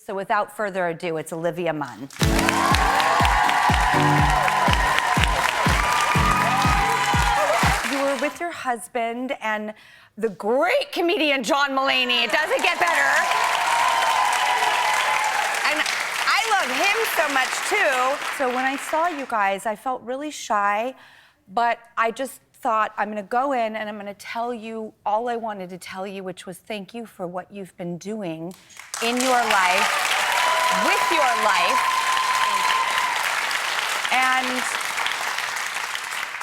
So without further ado, it's Olivia Munn. You were with your husband and the great comedian John Mulaney. It doesn't get better. And I love him so much too. So when I saw you guys, I felt really shy, but I just thought I'm gonna go in and I'm gonna tell you all I wanted to tell you, which was thank you for what you've been doing in your life, with your life. And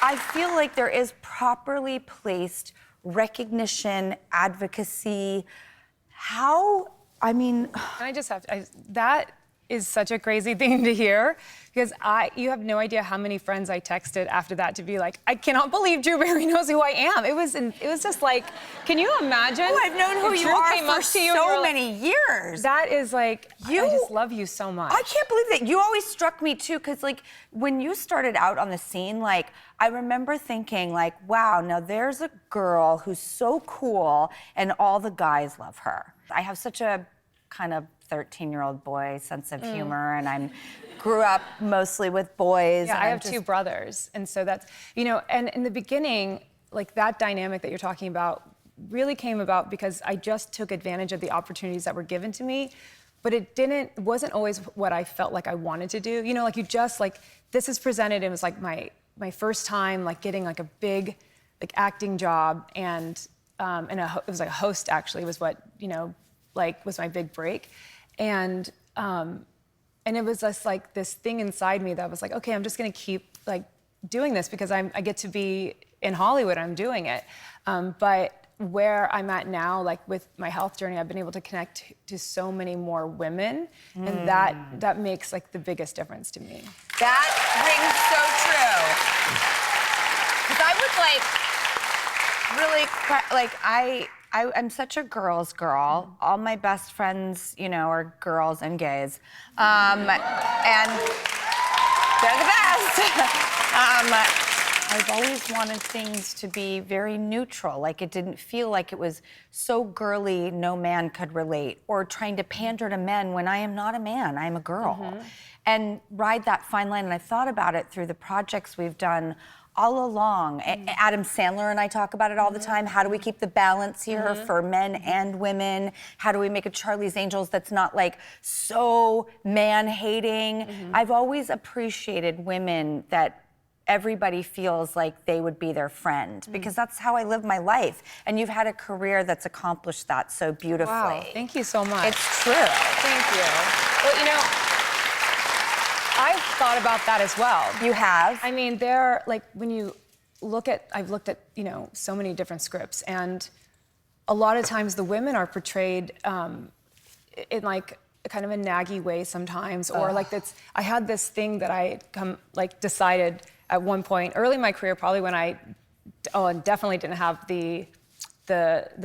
I feel like there is properly placed recognition, advocacy. That is such a crazy thing to hear, because you have no idea how many friends I texted after that to be like, I cannot believe Drew Barry knows who I am. It was just like, can you imagine? Oh, I've known who you are for so many years. That is like, I just love you so much. I can't believe that. You always struck me too, because like when you started out on the scene, like I remember thinking like, wow, now there's a girl who's so cool and all the guys love her. I have such a kind of 13-year-old boy sense of humor, and I grew up mostly with boys. Yeah, I have two brothers, and so that's, and in the beginning, like that dynamic that you're talking about really came about because I just took advantage of the opportunities that were given to me, but it wasn't always what I felt like I wanted to do. Like you just like, this is presented, it was like my first time like getting like a big like acting job, and it was like a host actually was what, was my big break. And it was just like this thing inside me that was like, okay, I'm just gonna keep like doing this because I get to be in Hollywood, I'm doing it. But where I'm at now, like with my health journey, I've been able to connect to so many more women, and that makes like the biggest difference to me. That rings so true. Because I would I'm such a girl's girl. All my best friends, are girls and gays. And they're the best. I've always wanted things to be very neutral. Like it didn't feel like it was so girly no man could relate, or trying to pander to men when I am not a man, I'm a girl. And ride that fine line. And I thought about it through the projects we've done all along. Adam Sandler and I talk about it all the time. How do we keep the balance here for men and women? How do we make a Charlie's Angels that's not like so man-hating? I've always appreciated women that everybody feels like they would be their friend, because that's how I live my life. And you've had a career that's accomplished that so beautifully. Wow, thank you so much. It's true. Thank you. Well, I've thought about that as well. You have? I mean, when you look at, I've looked at, so many different scripts, and a lot of times the women are portrayed in like kind of a naggy way sometimes, or like that's, I had this thing that I decided at one point, early in my career, probably when I definitely didn't have the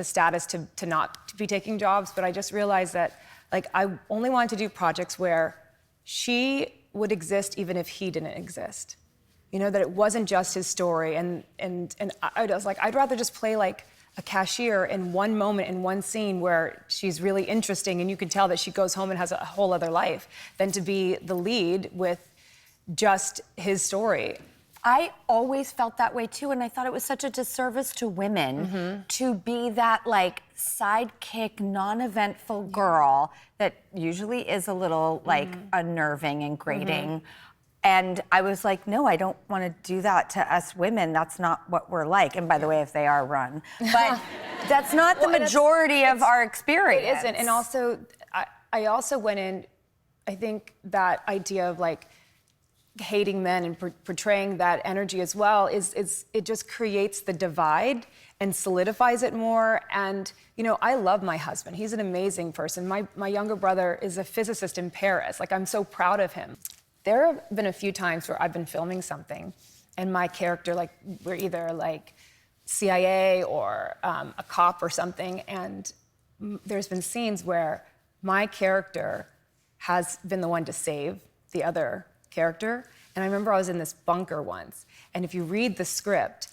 status to not be taking jobs, but I just realized that like I only wanted to do projects where she would exist even if he didn't exist. That it wasn't just his story. And I was like, I'd rather just play like a cashier in one moment, in one scene where she's really interesting and you can tell that she goes home and has a whole other life, than to be the lead with just his story. I always felt that way too, and I thought it was such a disservice to women to be that like sidekick, non-eventful girl that usually is a little like unnerving and grating. And I was like, no, I don't want to do that to us women. That's not what we're like. And by the way, if they are, run. But that's not the majority of our experience. It isn't. And also, I also went in, I think that idea of like hating men and portraying that energy as well is it just creates the divide and solidifies it more. And I love my husband. He's an amazing person. My younger brother is a physicist in Paris. Like, I'm so proud of him. There have been a few times where I've been filming something and my character, like, we're either like CIA or a cop or something, and there's been scenes where my character has been the one to save the other character. And I remember I was in this bunker once, and if you read the script,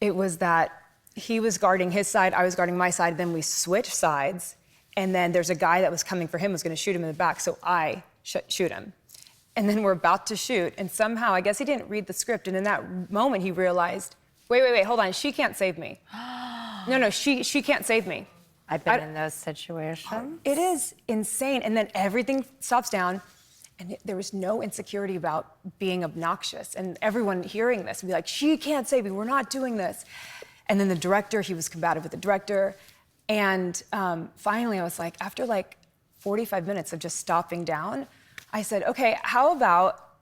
it was that he was guarding his side, I was guarding my side, then we switched sides, And then there's a guy that was coming for him, was gonna shoot him in the back, so I shoot him. And then we're about to shoot, and somehow, I guess he didn't read the script, and in that moment he realized, wait, hold on, she can't save me. No, she can't save me. I've been in those situations. It is insane, and then everything stops down, and there was no insecurity about being obnoxious, and everyone hearing this would be like, she can't save me, we're not doing this. And then the director, he was combative with the director, and finally I was like, after like 45 minutes of just stopping down, I said, okay, how about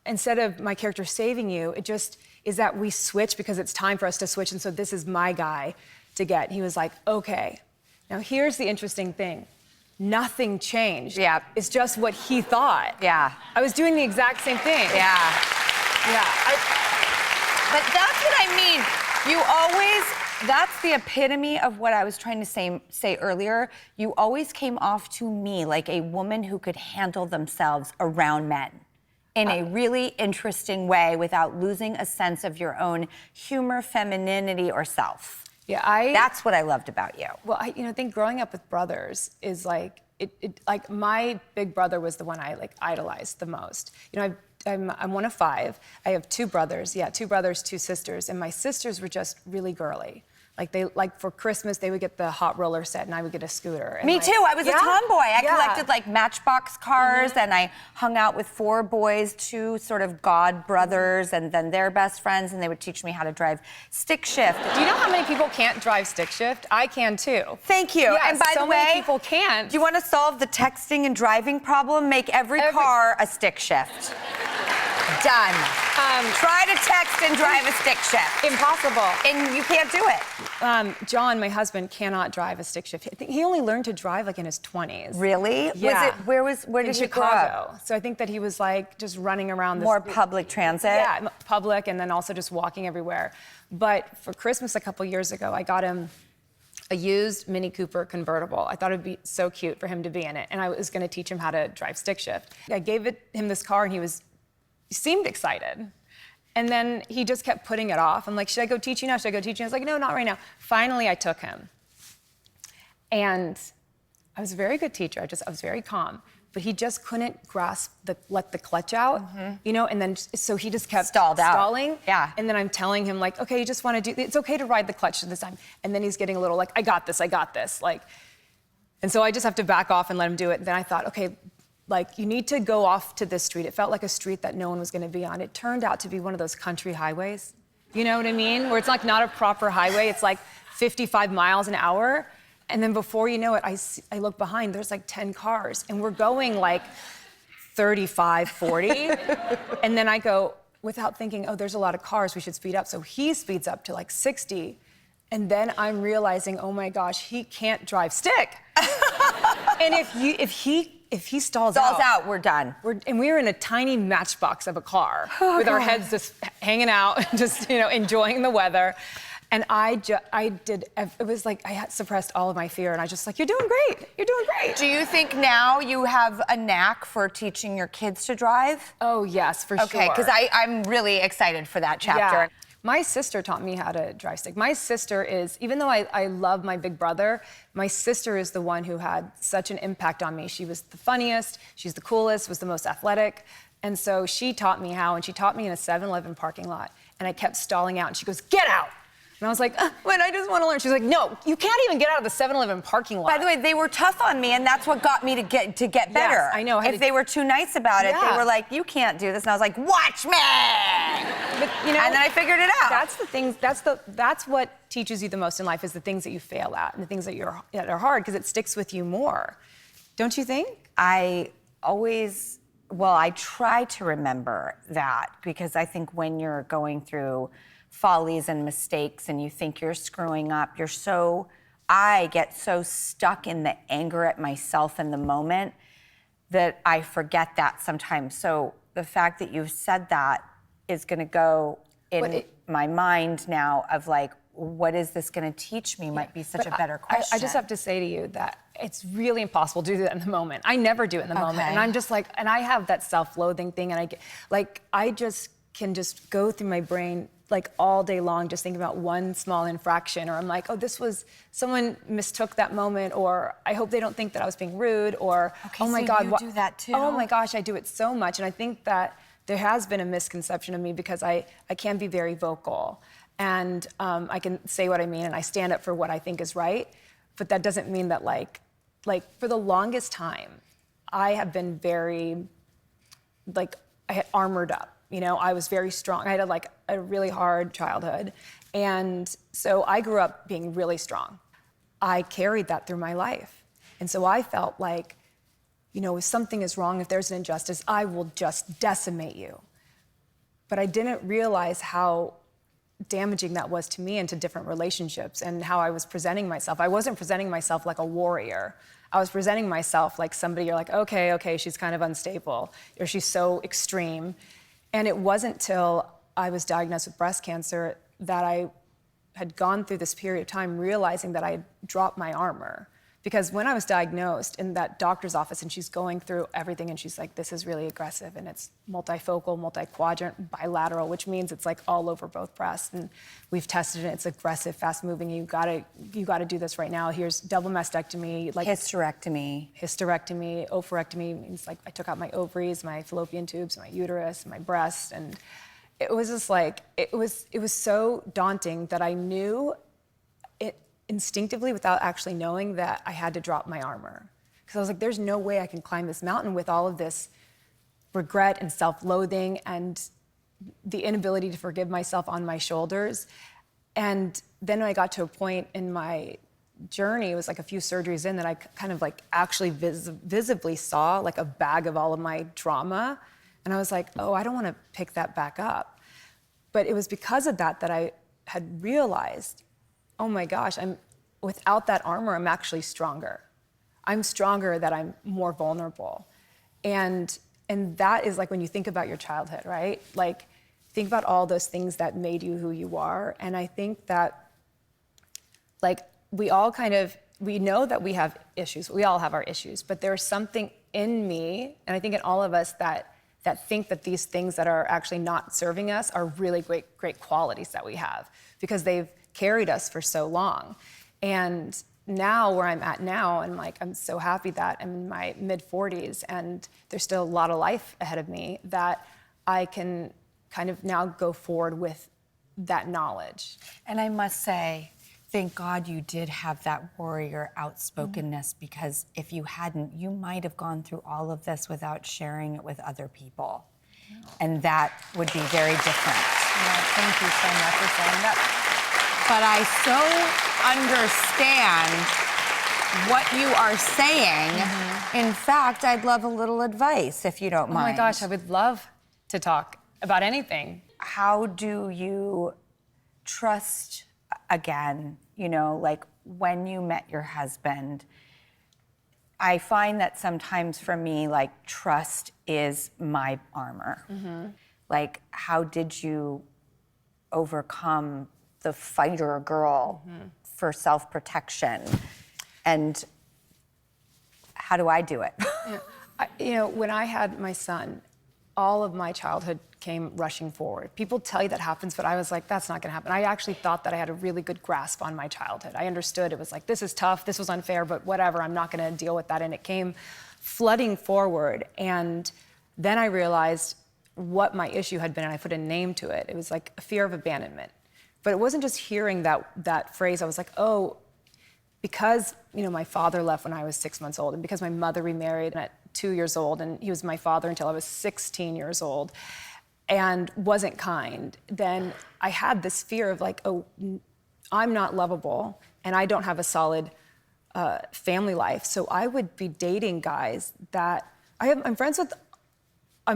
instead of my character saving you, it just is that we switch because it's time for us to switch, and so this is my guy to get. He was like, okay. Now here's the interesting thing. Nothing changed. Yeah. It's just what he thought. Yeah. I was doing the exact same thing. Yeah. But that's what I mean. You always, that's the epitome of what I was trying to say earlier. You always came off to me like a woman who could handle themselves around men in a really interesting way without losing a sense of your own humor, femininity, or self. Yeah, That's what I loved about you. Well, I think growing up with brothers is like, like my big brother was the one I like idolized the most. You know, I'm one of 5. I have 2 brothers. Yeah, 2 brothers, 2 sisters, and my sisters were just really girly. Like for Christmas, they would get the hot roller set, and I would get a scooter. And Me like, too. I was a tomboy. I yeah. collected like Matchbox cars, and I hung out with 4 boys, 2 sort of god brothers, and then their best friends, and they would teach me how to drive stick shift. Do you know how many people can't drive stick shift? I can too. Thank you. Yes, and by so the way, many people can't. Do you want to solve the texting and driving problem? Make every car a stick shift. Done. Try to text and drive a stick shift. Impossible. And you can't do it. John, my husband, cannot drive a stick shift. I think he only learned to drive like in his 20s. Really? Yeah. Where did he grow up? So I think that he was like just running around. More public transit? Yeah, public, and then also just walking everywhere. But for Christmas a couple years ago, I got him a used Mini Cooper convertible. I thought it'd be so cute for him to be in it, and I was gonna teach him how to drive stick shift. I gave him this car, and he seemed excited. And then he just kept putting it off. I'm like, should I go teach you now? Should I go teach you? I was like, no, not right now. Finally, I took him. And I was a very good teacher. I was very calm. But he just couldn't let the clutch out, you know? And then, so he just kept stalling. Yeah. And then I'm telling him like, okay, you just want to it's okay to ride the clutch this time. And then he's getting a little like, I got this. Like, and so I just have to back off and let him do it. And then I thought, okay, like, you need to go off to this street. It felt like a street that no one was gonna be on. It turned out to be one of those country highways. You know what I mean? Where it's like not a proper highway. It's like 55 miles an hour. And then before you know it, I look behind, there's like 10 cars. And we're going like 35, 40. And then I go, without thinking, oh, there's a lot of cars, we should speed up. So he speeds up to like 60. And then I'm realizing, oh my gosh, he can't drive stick. And if he stalls out, we're done. And we were in a tiny Matchbox of a car with our heads just hanging out, just, you know, enjoying the weather. And it was like I had suppressed all of my fear, and I just like, you're doing great. You're doing great. Do you think now you have a knack for teaching your kids to drive? Oh, yes, for sure. Okay, because I'm really excited for that chapter. Yeah. My sister taught me how to drive stick. My sister is, even though I love my big brother, my sister is the one who had such an impact on me. She was the funniest, she's the coolest, was the most athletic. And so she taught me how, and she taught me in a 7-Eleven parking lot. And I kept stalling out, and she goes, get out! And I was like, but I just want to learn. She's like, no, you can't even get out of the 7-Eleven parking lot. By the way, they were tough on me, and that's what got me to get better. Yes, I know. If they were too nice about it, they were like, you can't do this. And I was like, watch me! But, you know, and then I figured it out. That's the things, that's what teaches you the most in life, is the things that you fail at and the things that are hard, because it sticks with you more. Don't you think? I try to remember that, because I think when you're going through follies and mistakes and you think you're screwing up, I get so stuck in the anger at myself in the moment that I forget that sometimes. So the fact that you've said that is gonna go in my mind now of like, what is this gonna teach me might be such a better question. I just have to say to you that it's really impossible to do that in the moment. I never do it in the moment. And I'm just like, and I have that self-loathing thing, and I just can just go through my brain like all day long just thinking about one small infraction, or I'm like, oh, someone mistook that moment, or I hope they don't think that I was being rude, or Okay, oh my so God, you do that too? Oh my gosh, I do it so much. And I think that there has been a misconception of me because I can be very vocal, and I can say what I mean, and I stand up for what I think is right. But that doesn't mean that like for the longest time, I have been very, I had armored up. You know, I was very strong. I had a really hard childhood. And so I grew up being really strong. I carried that through my life. And so I felt like, you know, if something is wrong, if there's an injustice, I will just decimate you. But I didn't realize how damaging that was to me and to different relationships, and how I was presenting myself. I wasn't presenting myself like a warrior. I was presenting myself like somebody you're like, okay, she's kind of unstable, or she's so extreme. And it wasn't till I was diagnosed with breast cancer that I had gone through this period of time realizing that I had dropped my armor. Because when I was diagnosed in that doctor's office and she's going through everything and she's like, this is really aggressive, and it's multifocal, multi-quadrant, bilateral, which means it's like all over both breasts. And we've tested it, it's aggressive, fast moving, you gotta do this right now. Here's double mastectomy. Hysterectomy, oophorectomy means like I took out my ovaries, my fallopian tubes, my uterus, my breast. And it was just like, it was so daunting that I knew instinctively, without actually knowing, that I had to drop my armor. Because I was like, there's no way I can climb this mountain with all of this regret and self-loathing and the inability to forgive myself on my shoulders. And then I got to a point in my journey, it was like a few surgeries in, that I kind of like actually visibly saw like a bag of all of my trauma. And I was like, oh, I don't want to pick that back up. But it was because of that that I had realized, oh my gosh, without that armor, I'm actually stronger. I'm stronger, that I'm more vulnerable. And that is like when you think about your childhood, right? Like, think about all those things that made you who you are. And I think that, like, we know that we have issues. We all have our issues, but there's something in me, and I think in all of us, that think that these things that are actually not serving us are really great qualities that we have, because they've carried us for so long. And now, where I'm at now, and like, I'm so happy that I'm in my mid-40s and there's still a lot of life ahead of me, that I can kind of now go forward with that knowledge. And I must say, thank God you did have that warrior outspokenness, because if you hadn't, you might have gone through all of this without sharing it with other people. And that would be very different. Yeah, thank you so much for saying that. But I so understand what you are saying. In fact, I'd love a little advice, if you don't mind. Oh my gosh, I would love to talk about anything. How do you trust again? You know, like when you met your husband, I find that sometimes for me, like, trust is my armor. Like, how did you overcome the fighter girl for self-protection? And how do I do it? When I had my son, all of my childhood came rushing forward. People tell you that happens, but I was like, that's not gonna happen. I actually thought that I had a really good grasp on my childhood. I understood it was like, this is tough, this was unfair, but whatever, I'm not gonna deal with that. And it came flooding forward. And then I realized what my issue had been, and I put a name to it. It was like a fear of abandonment. But it wasn't just hearing that phrase. I was like, oh, because my father left when I was 6 months old, and because my mother remarried at 2 years old, and he was my father until I was 16 years old, and wasn't kind, then I had this fear of like, oh, I'm not lovable, and I don't have a solid family life. So I would be dating guys that I'm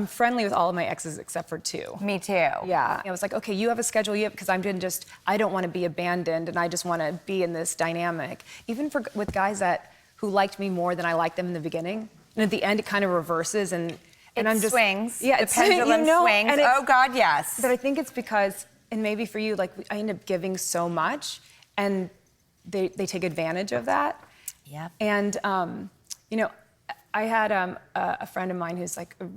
friendly with all of my exes except for 2. Me too. Yeah. I was like, okay, you have a schedule, because I don't want to be abandoned, and I just want to be in this dynamic. Even with guys who liked me more than I liked them in the beginning. And at the end, it kind of reverses, and I'm just... swings. Yeah, the pendulum swings. Oh, God, yes. But I think it's because, and maybe for you, like, I end up giving so much, and they take advantage of that. Yep. And, I had a friend of mine who's like a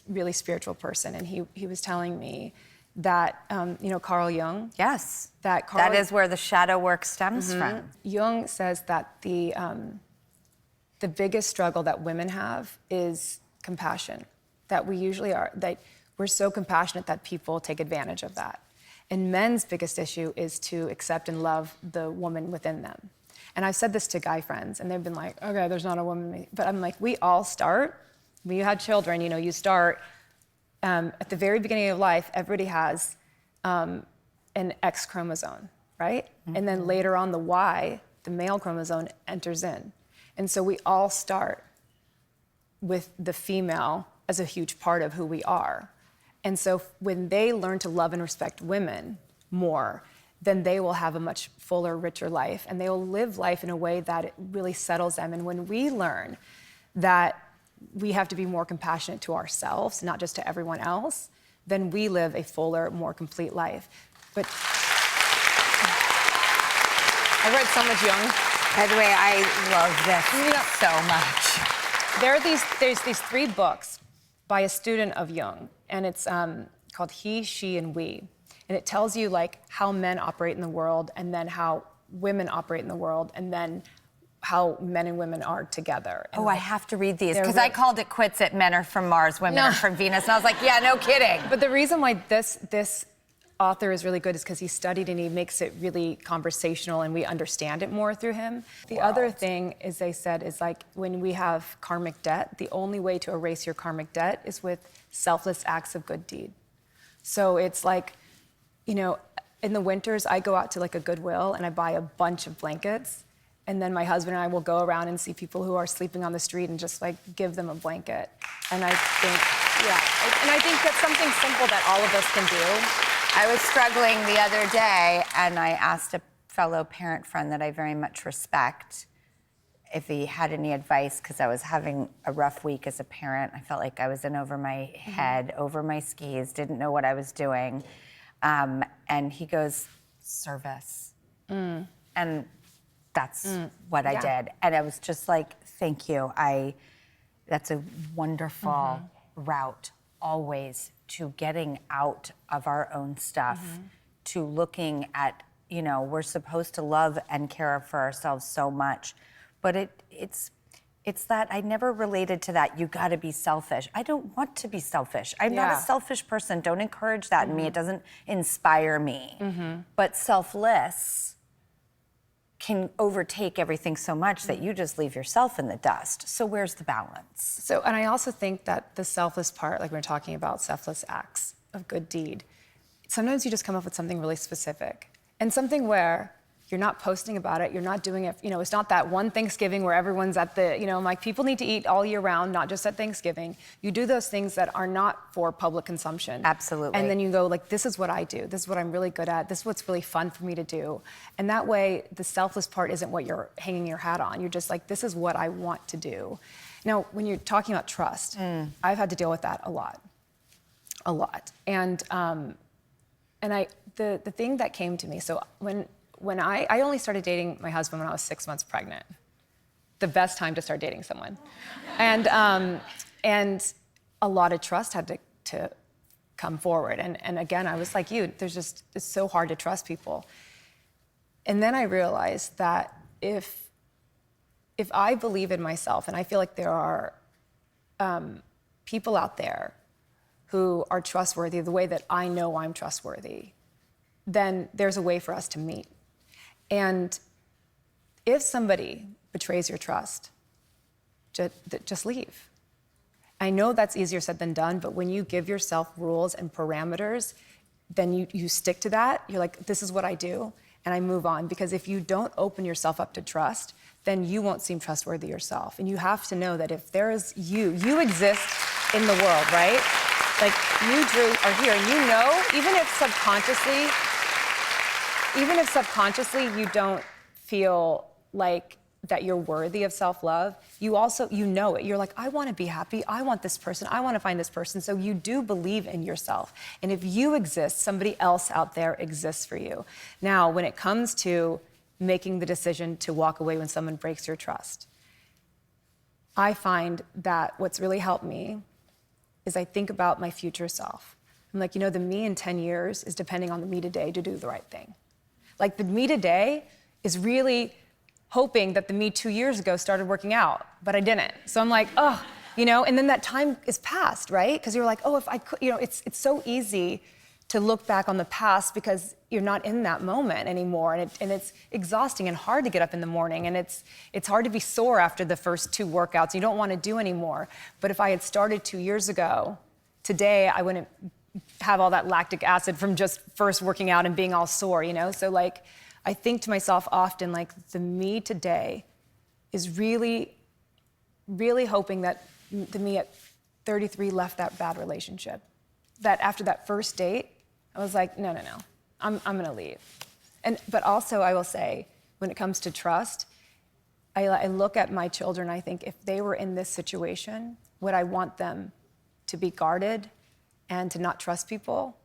really spiritual person, and he was telling me that, Carl Jung. Yes. That is where the shadow work stems from. Jung says that the biggest struggle that women have is compassion. That we usually are, that we're so compassionate that people take advantage of that. And men's biggest issue is to accept and love the woman within them. And I've said this to guy friends, and they've been like, okay, there's not a woman in me. But I'm like, we all start, when you had children, you start at the very beginning of life, everybody has an X chromosome, right? Mm-hmm. And then later on, the Y, the male chromosome, enters in. And so we all start with the female as a huge part of who we are. And so when they learn to love and respect women more, then they will have a much fuller, richer life, and they will live life in a way that it really settles them. And when we learn that we have to be more compassionate to ourselves, not just to everyone else, then we live a fuller, more complete life. But I read so much Jung. By the way, I love this so much. There's these 3 books by a student of Jung, and it's called He, She, and We. And it tells you like how men operate in the world, and then how women operate in the world, and then how men and women are together. And I have to read these, because I called it quits at men are from Mars, women are from Venus, and I was like, yeah, no kidding. But the reason why this author is really good is because he studied and he makes it really conversational, and we understand it more through him. The other thing is, they said, is like when we have karmic debt, the only way to erase your karmic debt is with selfless acts of good deed. So it's like, in the winters, I go out to like a Goodwill and I buy a bunch of blankets, and then my husband and I will go around and see people who are sleeping on the street and just like give them a blanket. And I think, I think that's something simple that all of us can do. I was struggling the other day, and I asked a fellow parent friend that I very much respect if he had any advice, because I was having a rough week as a parent. I felt like I was in over my head, over my skis, didn't know what I was doing. And he goes, service. And that's what I did. And I was just like, thank you. That's a wonderful route always to getting out of our own stuff, to looking at, we're supposed to love and care for ourselves so much, but it's that I never related to that, you gotta be selfish. I don't want to be selfish. I'm not a selfish person. Don't encourage that in me. It doesn't inspire me. But selfless can overtake everything so much that you just leave yourself in the dust. So where's the balance? So, and I also think that the selfless part, like we're talking about selfless acts of good deed, sometimes you just come up with something really specific, and something where you're not posting about it, you're not doing it, it's not that one Thanksgiving where everyone's at the, like people need to eat all year round, not just at Thanksgiving. You do those things that are not for public consumption. Absolutely. And then you go like, this is what I do, this is what I'm really good at, this is what's really fun for me to do. And that way, the selfless part isn't what you're hanging your hat on. You're just like, this is what I want to do. Now, when you're talking about trust, I've had to deal with that a lot. And the thing that came to me, so when I only started dating my husband when I was 6 months pregnant. The best time to start dating someone. And a lot of trust had to come forward. And again, I was like you, it's so hard to trust people. And then I realized that if I believe in myself, and I feel like there are people out there who are trustworthy the way that I know I'm trustworthy, then there's a way for us to meet. And if somebody betrays your trust, just leave. I know that's easier said than done, but when you give yourself rules and parameters, then you stick to that. You're like, this is what I do, and I move on. Because if you don't open yourself up to trust, then you won't seem trustworthy yourself. And you have to know that if there is you exist in the world, right? Like you, Drew, are here, and even if subconsciously you don't feel like that you're worthy of self-love, you know it. You're like, I want to be happy. I want this person. I want to find this person. So you do believe in yourself. And if you exist, somebody else out there exists for you. Now, when it comes to making the decision to walk away when someone breaks your trust, I find that what's really helped me is I think about my future self. I'm like, the me in 10 years is depending on the me today to do the right thing. Like the me today is really hoping that the me 2 years ago started working out, but I didn't. So I'm like, oh, and then that time is past, right? Because you're like, oh, if I could, it's so easy to look back on the past because you're not in that moment anymore, and it's exhausting and hard to get up in the morning, and it's hard to be sore after the first 2 workouts. You don't want to do anymore. But if I had started 2 years ago, today I wouldn't have all that lactic acid from just first working out and being all sore, So like, I think to myself often, like, the me today is really, really hoping that the me at 33 left that bad relationship. That after that first date, I was like, no, I'm gonna leave. But also, I will say, when it comes to trust, I look at my children, I think if they were in this situation, would I want them to be guarded and to not trust people?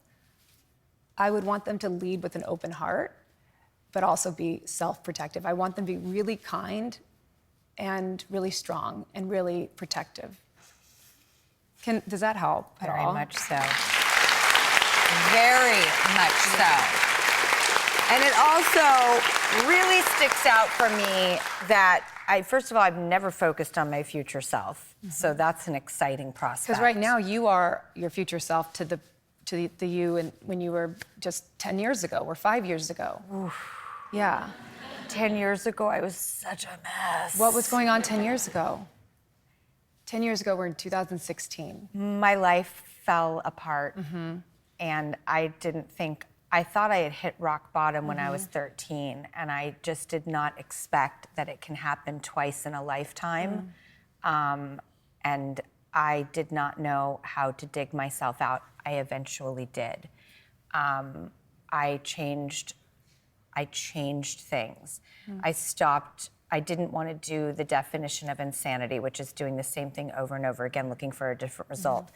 I would want them to lead with an open heart, but also be self-protective. I want them to be really kind and really strong and really protective. Does that help at all? Very much so. Very much so. And it also really sticks out for me that first of all, I've never focused on my future self. So that's an exciting prospect. Because right now you are your future self to the you when you were just 10 years ago or 5 years ago. Oof. Yeah. 10 years ago, I was such a mess. What was going on 10 years ago? 10 years ago, we're in 2016. My life fell apart, and I thought I had hit rock bottom when I was 13, and I just did not expect that it can happen twice in a lifetime. And I did not know how to dig myself out. I eventually did. I changed things. I didn't want to do the definition of insanity, which is doing the same thing over and over again, looking for a different result.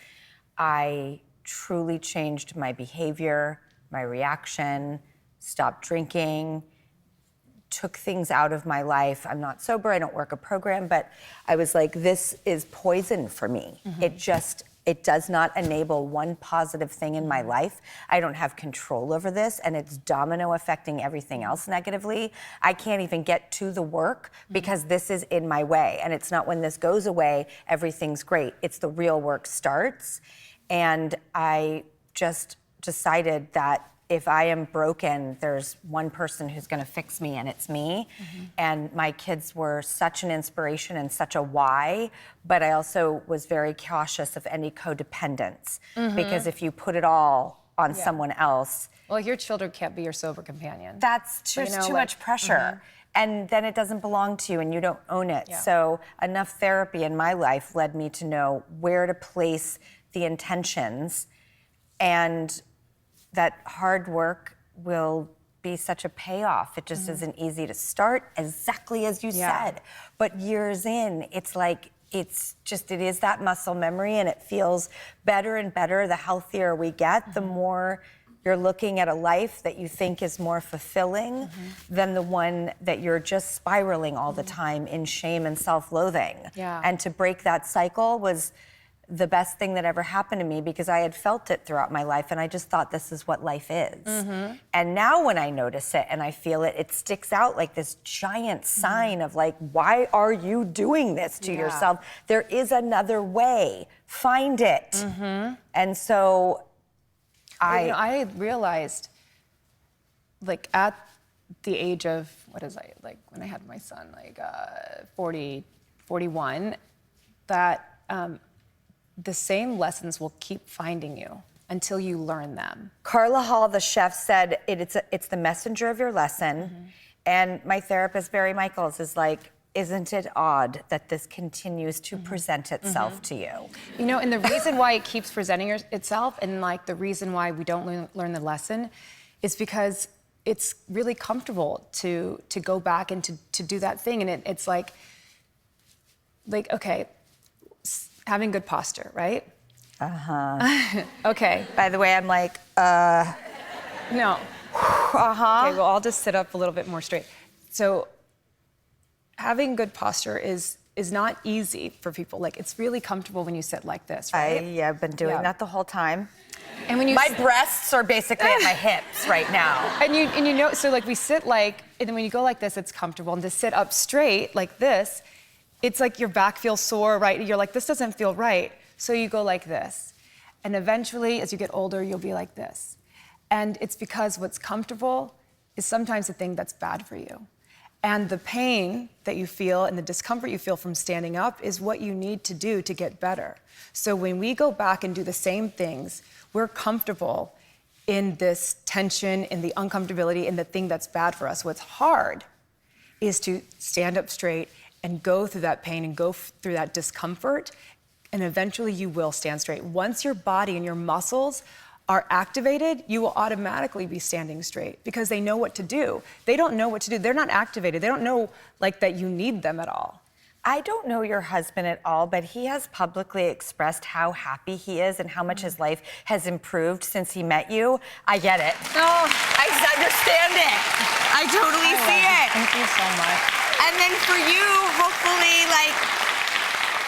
I truly changed my behavior, my reaction, stopped drinking, took things out of my life. I'm not sober, I don't work a program, but I was like, this is poison for me. It does not enable one positive thing in my life. I don't have control over this, and it's domino affecting everything else negatively. I can't even get to the work because this is in my way. And it's not when this goes away, everything's great. It's the real work starts. And I just decided that if I am broken, there's one person who's gonna fix me, and it's me. And my kids were such an inspiration and such a why, but I also was very cautious of any codependence, because if you put it all on someone else. Well, your children can't be your sober companion. That's just too much pressure. And then it doesn't belong to you and you don't own it. So enough therapy in my life led me to know where to place the intentions, and that hard work will be such a payoff. It just isn't easy to start, exactly as you said. But years in, it's like, it is that muscle memory, and it feels better and better the healthier we get, the more you're looking at a life that you think is more fulfilling than the one that you're just spiraling all the time in shame and self-loathing. And to break that cycle was the best thing that ever happened to me, because I had felt it throughout my life, and I just thought this is what life is. And now when I notice it and I feel it, it sticks out like this giant sign of like, why are you doing this to yourself? There is another way. Find it. And so I realized, like, at the age of, like when I had my son, like 41, that the same lessons will keep finding you until you learn them. Carla Hall, the chef, said it's the messenger of your lesson. And my therapist, Barry Michaels, is like, isn't it odd that this continues to present itself to you? You know, and the reason why it keeps presenting itself, and like the reason why we don't learn the lesson, is because it's really comfortable to go back and to do that thing. And it's like, okay, having good posture, right? Okay. By the way, I'm like, No. Okay, well, I'll just sit up a little bit more straight. So having good posture is not easy for people. Like, it's really comfortable when you sit like this, right? I've been doing that the whole time. And when you my breasts are basically at my hips right now. And you know, so like we sit like, and then when you go like this, it's comfortable. And to sit up straight like this, it's like your back feels sore, right? You're like, this doesn't feel right. So you go like this. And eventually, as you get older, you'll be like this. And it's because what's comfortable is sometimes the thing that's bad for you. And the pain that you feel and the discomfort you feel from standing up is what you need to do to get better. So when we go back and do the same things, we're comfortable in this tension, in the uncomfortability, in the thing that's bad for us. What's hard is to stand up straight and go through that pain and go through that discomfort, and eventually you will stand straight. Once your body and your muscles are activated, you will automatically be standing straight because they know what to do. They don't know what to do. They're not activated. They don't know like that you need them at all. I don't know your husband at all, but he has publicly expressed how happy he is and how much his life has improved since he met you. I get it. Oh, I understand it. I totally see it. Thank you so much. And then for you, hopefully, like,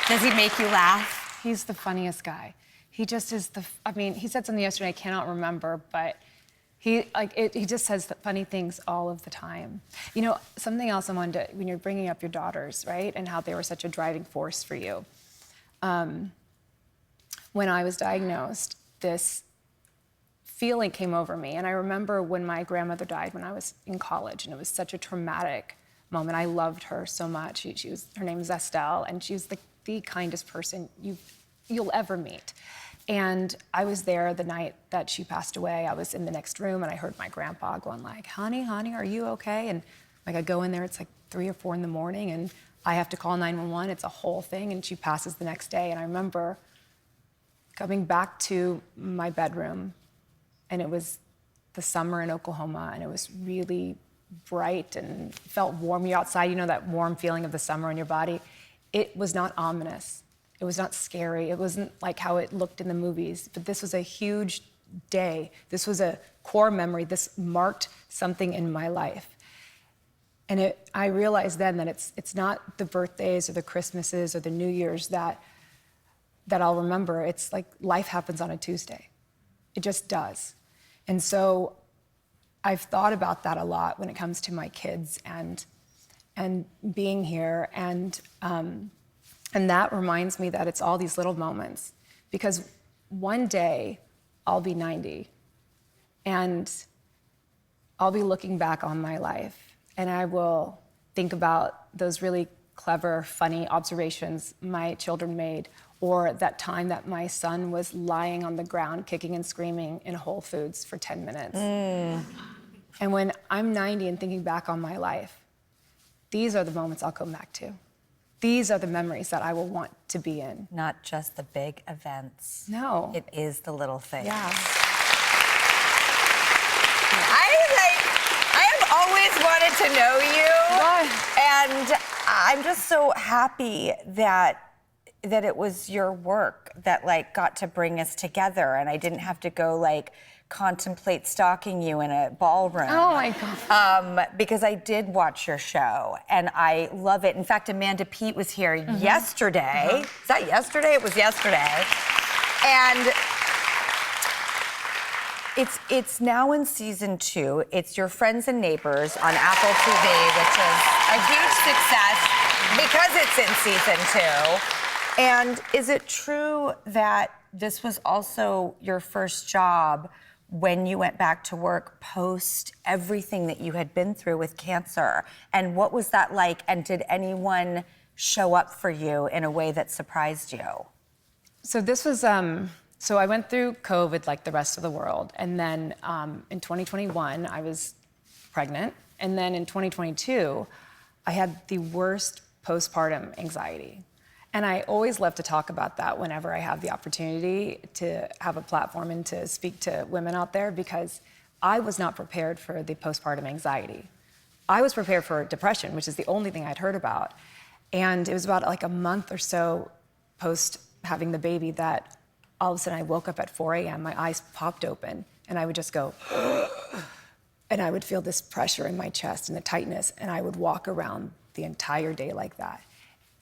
does he make you laugh? He's the funniest guy. He just is I mean, he said something yesterday I cannot remember, but he just says funny things all of the time. You know, something else I wanted to, when you're bringing up your daughters, right, and how they were such a driving force for you. When I was diagnosed, this feeling came over me, and I remember when my grandmother died when I was in college, and it was such a traumatic moment. I loved her so much. Her name is Estelle, and she was the kindest person you'll ever meet. And I was there the night that she passed away. I was in the next room and I heard my grandpa going like, honey, are you okay? And like I go in there, it's like 3 or 4 in the morning and I have to call 911. It's a whole thing, and she passes the next day. And I remember coming back to my bedroom, and it was the summer in Oklahoma, and it was really bright and felt warm. You're outside, you know that warm feeling of the summer in your body. It was not ominous. It was not scary. It wasn't like how it looked in the movies, but this was a huge day. This was a core memory. This marked something in my life. And I realized then that it's not the birthdays or the Christmases or the New Year's that I'll remember. It's like life happens on a Tuesday. It just does. And so I've thought about that a lot when it comes to my kids and being here. And that reminds me that it's all these little moments, because one day I'll be 90 and I'll be looking back on my life and I will think about those really clever, funny observations my children made, or that time that my son was lying on the ground kicking and screaming in Whole Foods for 10 minutes. And when I'm 90 and thinking back on my life, these are the moments I'll come back to. These are the memories that I will want to be in. Not just the big events. No. It is the little things. Yeah. I have always wanted to know you. What? And I'm just so happy that it was your work that like got to bring us together, and I didn't have to go like contemplate stalking you in a ballroom. Oh my God. Because I did watch your show and I love it. In fact, Amanda Peet was here yesterday. Is that yesterday? It was yesterday. And it's now in season 2. It's Your Friends and Neighbors on Apple TV, which is a huge success because it's in season 2. And is it true that this was also your first job when you went back to work post everything that you had been through with cancer? And what was that like? And did anyone show up for you in a way that surprised you? So this was, so I went through COVID like the rest of the world. And then in 2021, I was pregnant. And then in 2022, I had the worst postpartum anxiety. And I always love to talk about that whenever I have the opportunity to have a platform and to speak to women out there, because I was not prepared for the postpartum anxiety. I was prepared for depression, which is the only thing I'd heard about. And it was about like a month or so post having the baby that all of a sudden I woke up at 4 a.m., my eyes popped open, and I would just go, and I would feel this pressure in my chest and the tightness, and I would walk around the entire day like that.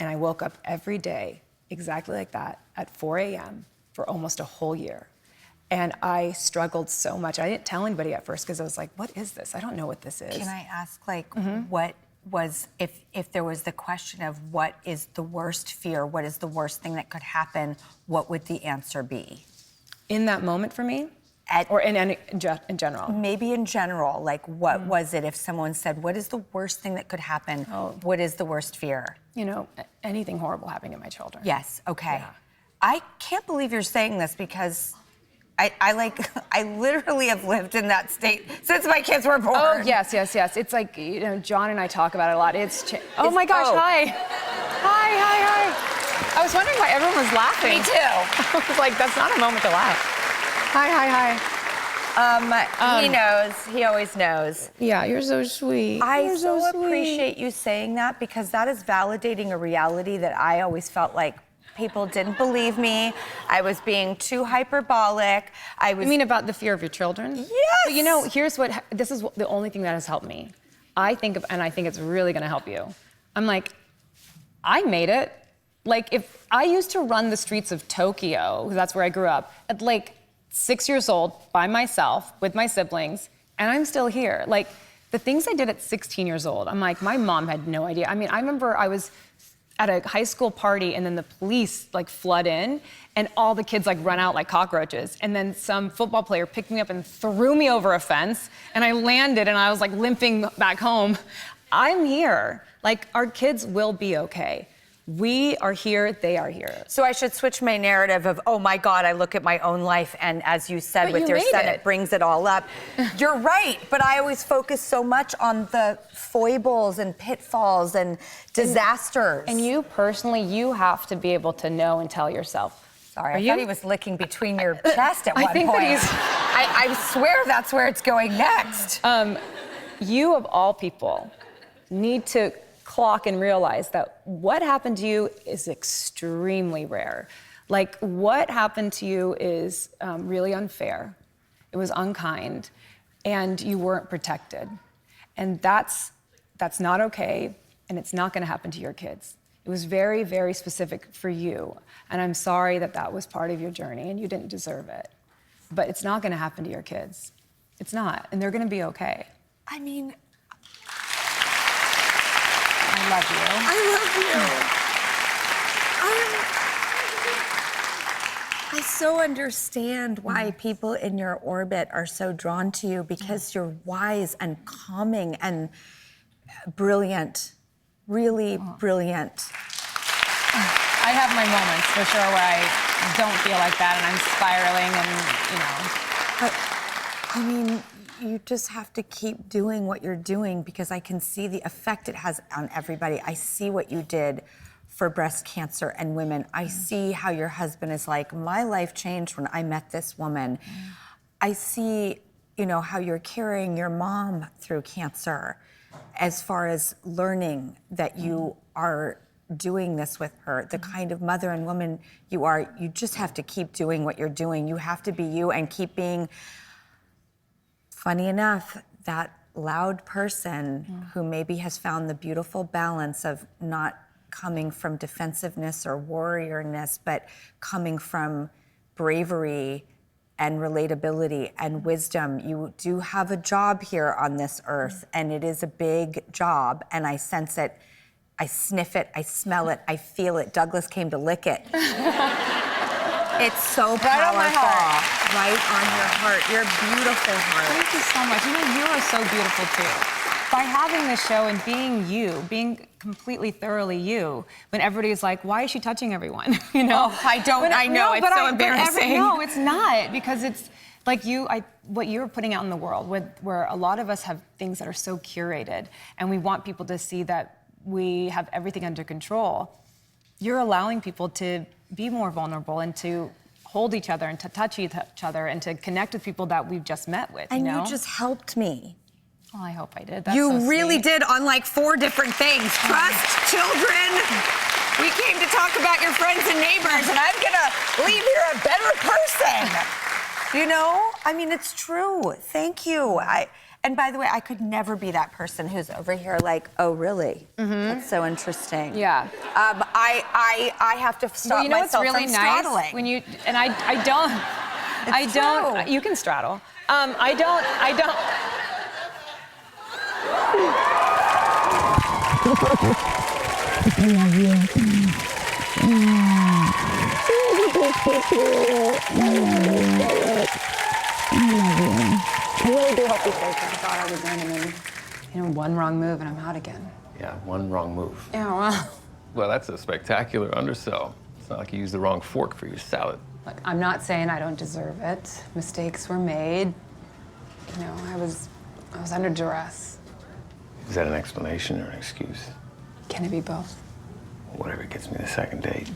And I woke up every day exactly like that at 4 a.m. for almost a whole year. And I struggled so much. I didn't tell anybody at first because I was like, what is this? I don't know what this is. Can I ask, like, what was, if there was the question of what is the worst fear, what is the worst thing that could happen, what would the answer be? In that moment for me? Or in general? Maybe in general, like what was it if someone said, what is the worst thing that could happen? What is the worst fear? You know, anything horrible happening to my children. Yes, okay. Yeah. I can't believe you're saying this because I literally have lived in that state since my kids were born. Oh, yes. It's like, you know, John and I talk about it a lot. Oh my gosh, hi. Hi. I was wondering why everyone was laughing. Me too. I was like, that's not a moment to laugh. Hi. He knows. He always knows. Yeah, you're so sweet. I so appreciate you saying that because that is validating a reality that I always felt like people didn't believe me. I was being too hyperbolic. You mean about the fear of your children? Yes. But you know, this is the only thing that has helped me. I think it's really gonna help you. I'm like, I made it. Like, if I used to run the streets of Tokyo, because that's where I grew up, at like 6 years old, by myself, with my siblings, and I'm still here. Like, the things I did at 16 years old, I'm like, my mom had no idea. I mean, I remember I was at a high school party and then the police like flood in and all the kids like run out like cockroaches. And then some football player picked me up and threw me over a fence and I landed and I was like limping back home. I'm here. Like, our kids will be okay. We are here, they are here. So I should switch my narrative of, oh my God, I look at my own life and as you said with your son, it brings it all up. You're right, but I always focus so much on the foibles and pitfalls and disasters. And you personally, you have to be able to know and tell yourself. Sorry, I thought he was licking between your chest at one point. That I swear that's where it's going next. You of all people need to clock and realize that what happened to you is extremely rare. Like, what happened to you is really unfair. It was unkind, and you weren't protected. And that's not okay, and it's not gonna happen to your kids. It was very, very specific for you, and I'm sorry that that was part of your journey, and you didn't deserve it. But it's not gonna happen to your kids. It's not, and they're gonna be okay. I mean, I love you. I so understand why people in your orbit are so drawn to you because you're wise and calming and brilliant, really brilliant. I have my moments for sure where I don't feel like that and I'm spiraling and, you know. But, I mean, you just have to keep doing what you're doing because I can see the effect it has on everybody. I see what you did for breast cancer and women. I see how your husband is like, my life changed when I met this woman. I see, you know, how you're carrying your mom through cancer as far as learning that you are doing this with her, the kind of mother and woman you are. You just have to keep doing what you're doing. You have to be you and keep being, funny enough, that loud person who maybe has found the beautiful balance of not coming from defensiveness or warriorness, but coming from bravery and relatability and wisdom. You do have a job here on this earth, and it is a big job, and I sense it, I sniff it, I smell it, I feel it. Douglas came to lick it. It's so powerful. Right on my heart. Right on your heart. Your beautiful heart. Thank you so much. You know, you are so beautiful too. By having this show and being you, being completely thoroughly you, when everybody's like, why is she touching everyone? You know? Oh, I know, it's so embarrassing. No, it's not, because it's like what you're putting out in the world, where a lot of us have things that are so curated, and we want people to see that we have everything under control. You're allowing people to be more vulnerable and to hold each other and to touch each other and to connect with people that we've just met with, and you know? you just helped me. Well, I hope I did. That's you so really sweet. did on like 4 different things. Trust, children. We came to talk about your friends and neighbors, and I'm gonna leave here a better person. You know? I mean, it's true. Thank you. And by the way, I could never be that person who's over here like, oh, really? That's so interesting. Yeah. I have to stop well, you know myself what's really from nice straddling. when you and I don't. I don't. You can straddle. I don't. I love you. I really do hope you stay, because I thought I was in, and then, one wrong move and I'm out again. Yeah, one wrong move. Yeah, well. Well, that's a spectacular undersell. It's not like you used the wrong fork for your salad. Look, I'm not saying I don't deserve it. Mistakes were made. I was under duress. Is that an explanation or an excuse? Can it be both? Whatever gets me the second date.